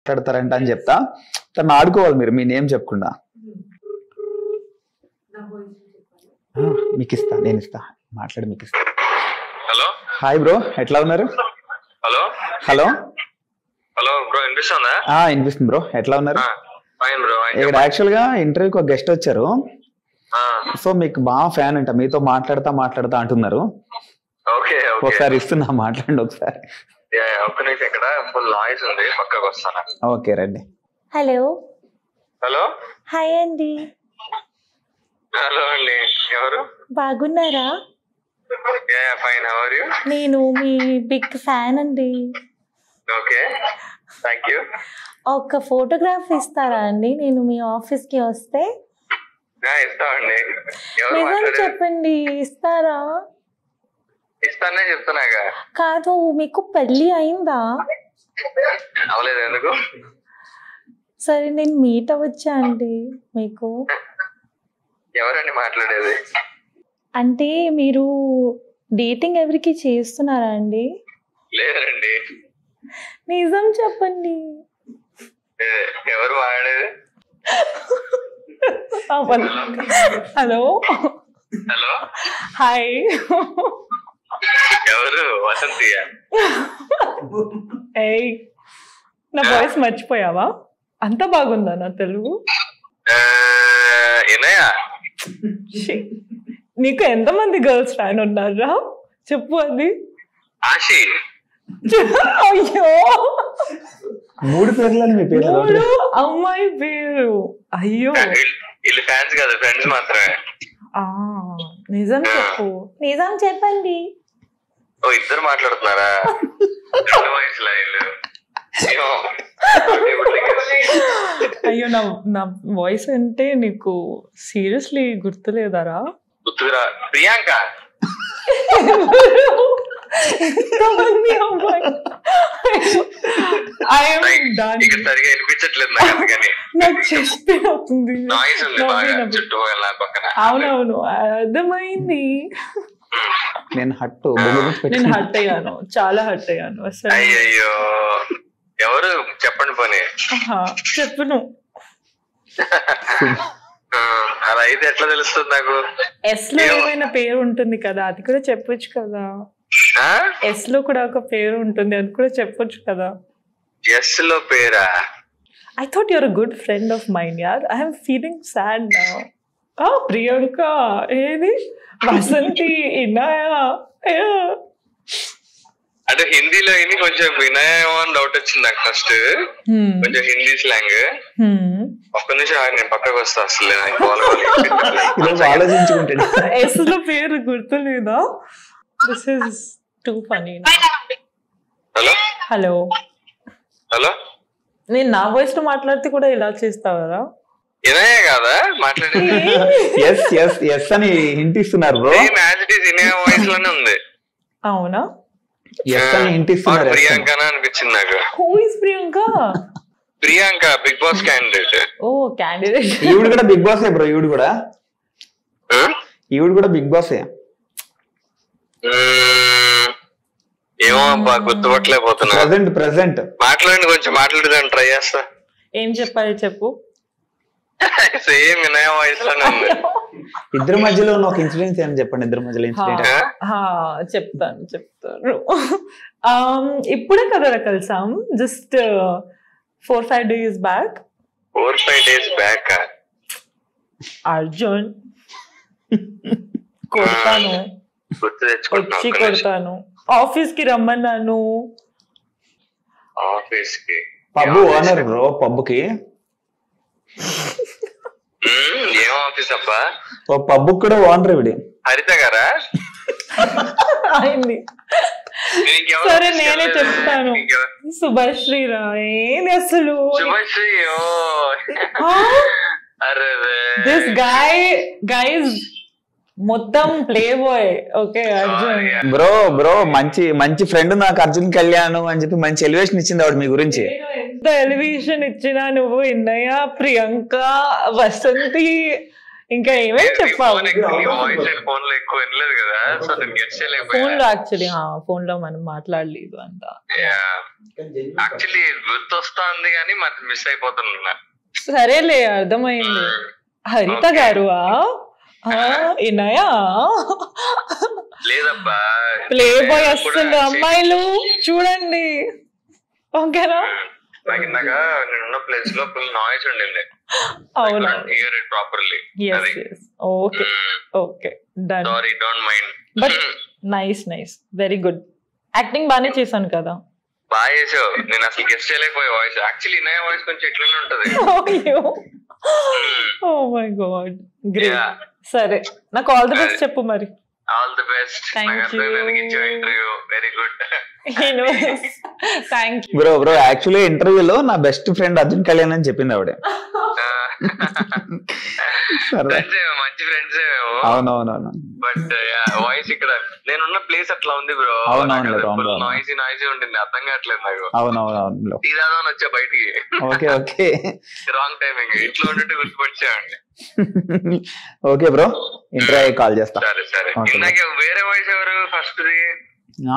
మాట్లాడతారంట అని చెప్తా. తను ఆడుకోవాలి మీరు, మీ నేమ్ చెప్పకుండా. మీకు ఇస్తా, నేను ఇస్తా, మాట్లాడి మీకు ఇస్తా. హలో హాయ్ బ్రో, ఎట్లా ఉన్నారు? హలో హలో హలో బ్రో, వినిపిస్తుందా? వినిపిస్తుంది బ్రో, ఎట్లా ఉన్నారు? Fine bro. ఇక్కడ యాక్చువల్ గా ఇంటర్వ్యూకి ఒక గెస్ట్ వచ్చారు. సో మీకు బాగా ఫ్యాన్ అంట, మీతో మాట్లాడతా అంటున్నారు. ఒకసారి ఇస్తున్నా, మాట్లాడండి ఒకసారి. ఒక్క నిమిషం, ఇక్కడ ఫుల్ నాయిస్ ఉంది, పక్కకు వస్తాను. ఓకే రండి. హలో హలో హాయ్ అండి. హలో అండి, ఎవరు? బాగున్నారా? Fine, how are you? నేను మీ బిగ్ ఫ్యాన్ అండి. Okay, thank you. ఒక ఫోటోగ్రాఫ్ ఇస్తారా అండి, నేను మీ ఆఫీస్ కి వస్తే? ఇస్తామండి. నిజం చెప్పండి, ఇస్తారా? ఇస్తానే చెప్తున్నాగా. కాదు, మీకు పెళ్ళి అయిందా? అవలేదు, ఎందుకు? సరే, నేను మీట్ అవ్వచ్చా అండి మీకు? ఎవరండి మాట్లాడేది? అంటే మీరు డేటింగ్ ఎవరికి చేస్తున్నారా అండి? లేదండి. నిజం చెప్పండి. ఎవరు మాట్లాడేది? Hello hello hi. ఎవరు? వసంతియా? ఏయ్, నా వాయిస్ మర్చిపోయావా? అంత బాగుందా నా తెలుగు? నీకు ఎంతమంది గర్ల్స్ ఫ్యాన్ ఉన్నారా చెప్పు. అది ఆశి. అయ్యో, 3 పేర్లని మీ పేరు? 3 అమ్మాయి పేరు. అయ్యో, వీళ్ళు ఫ్యాన్స్ కదా, ఫ్రెండ్స్ మాత్రమే. నిజం చెప్పు, నిజం చెప్పండి. ఓ, ఇద్దరు మాట్లాడుతున్నారా? అయ్యో, నా వాయిస్ అంటే నీకు సీరియస్లీ గుర్తులేదారా? గుర్తురా? ప్రియాంక. సరిగా వినిపించట్లేదు నాకు, అందుకని నాకు చెస్ట్ పెయిన్ అవుతుంది. అవునవును, అర్థమైంది. నేను హట్ అయ్యాను, చాలా హట్ అయ్యాను అసలు. అయ్యో, ఎవరు? చెప్పండి పోనీ. చెప్పును. అలా అయితే ఎట్లా తెలుస్తుంది నాకు? ఎస్ లో ఏమైనా పేరు ఉంటుంది కదా, అది కూడా చెప్పొచ్చు కదా. ఎస్ లో కూడా ఒక పేరు ఉంటుంది, అది కూడా చెప్పొచ్చు కదా. ఎస్ లో పేరా? I thought you're a good friend of mine, yaar. I am feeling sad now. Priyanka, ఏది? వసంతి, ఇనాయా. అంటే హిందీలో ఇది కొంచెం వినయం అని డౌట్ వచ్చింది నాకు ఫస్ట్. కొంచెం హిందీ స్లాంగ్. ఒక్క నిమిషం నేను పక్కకు వస్తా, అసలు ఆలోచించుకుంటాడు. ఎస్ లో పేరు గుర్తులేదా? This is too funny. Hello hello hello, నేను నా వాయిస్ లో మాట్లాడితే కూడా ఇలా చేస్తావరా? ఇనయే కాదా మాట్లాడేది? ఎస్ ఎస్ ఎస్ అని హింట్ ఇస్తున్నారు బ్రో. ఇనయ వాయిస్ లోనే ఉంది. అవునా? ప్రియాంక అనిపించింది నాకు. Who is Priyanka? Priyanka big boss candidate. ఓ, క్యాండిడేట్. ఈవిడ కూడా బిగ్ బాస్ బ్రో. ఈవిడ కూడా బిగ్ బాస్. ఏమో అబ్బా, గుర్తుపట్టలేకపోతున్నా. ప్రెసెంట్ మాట్లాడండి, కొంచెం మాట్లాడదాన్ని ట్రై చేస్తా. ఏం చెప్పాలి చెప్పు. సేమ్ వినయ వాయిస్ లోనే ఉంది. ఇద్దరి మధ్యలో ఉన్న ఒక ఇన్సిడెంట్ ఏమని చెప్పండి. ఇద్దరి మధ్యలో ఇన్సిడెంట్ చెప్తాను. ఇప్పుడే కదా కలిసాం, just 4-5 days back. 4-5 days back? Arjun, కొడతాను, వచ్చి కొడతాను. ఆఫీస్ కి రమ్మన్నాను. ఆఫీస్ కి? పబ్ ఓనర్ బ్రో, పబ్కి. ఏం ఆఫీస్ అబ్బా? పబ్ కూడా ఓనర్ ఇవిడి. హరిత గారా? అయింది. సరే, నేనే చెప్తాను. శుభశ్రీ రా. ఏంది అసలు శుభశ్రీ? దిస్ గైస్ మొత్తం play boy. Okay Arjun bro మంచి ఫ్రెండ్ నాకు, అర్జున్ కళ్యాణ్ అని చెప్పి మంచి ఎలివేషన్ ఇచ్చింది ఆవిడ మీ గురించి. ఎంత ఎలివేషన్ ఇచ్చినా నువ్వు ఇన్నయ్య, ప్రియాంక, వసంతి, ఇంకా ఏమేమి చెప్పావు? ఫోన్ లో యాక్చువల్లీ ఫోన్ లో మనం మాట్లాడలేదు అంతా. యాక్చువల్లీ గుర్తొస్తుంది కానీ మరి మిస్ అయిపోతున్నా. సరేలే అర్థమైంది. హరిత గారు ఇనయా లేదబ్బా, ప్లే బాయ్ అసలు అమ్మాయిలు చూడండి. ఓకేనా? నాకు ఇందాక నేనున్న ప్లేస్ లో ఫుల్ నాయిస్ ఉండింది. అవునా? Hear it properly. Okay okay done. Sorry, don't mind. But nice very good. Acting బానే చేశాను కదా? బాగా చేసావు. నేను అసలు గెస్ట్ చేయలేకపోయా వాయిస్. యాక్చువల్లీ నా వాయిస్ కొంచెం ఇట్లానే ఉంటది. Oh my god, great. సరే, నాకు ఆల్ ది బెస్ట్ చెప్పు మరి. All the best. Interview very good. Thank you bro. Actually ఇంటర్వ్యూలో నా బెస్ట్ ఫ్రెండ్ అర్జున్ కళ్యాణ్ అని చెప్పింది ఆవిడ. మంచి ఫ్రెండ్స్. అవునవునవును. బట్ వాయిస్ ఇక్కడ నేనున్న ప్లేస్ అట్లా ఉంది బ్రో. నాయిసీ ఉంటుంది, అర్థం కావట్లేదు నాకు. అవునవును. తీరాదని వచ్చా బయటికి. Okay okay. Wrong timing. ఇంట్లో ఉంటే గుర్తుపచ్చామండి. ఓకే బ్రో, ఇంటర్వ్యూ కాల్ చేస్తా. సరే. ఇందాక వేరే వాయిస్ ఎవరు ఫస్ట్?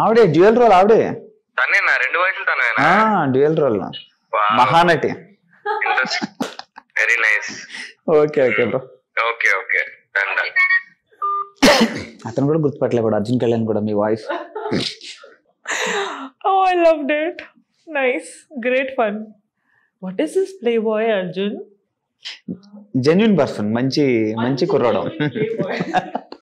ఆవిడే డ్యూయల్ రోల్. ఆవిడే తనేనా? 2 వాయిస్లు తనేనా? Dual role, Mahanati. Very nice. Okay bro. Okay అతను కూడా గుర్తుపట్టలే కూడా, అర్జున్ కళ్యాణ్ కూడా మీ voice. Oh, I loved it. Nice. Great fun. What is this playboy, Arjun? Genuine person, మంచి కుర్రాడు.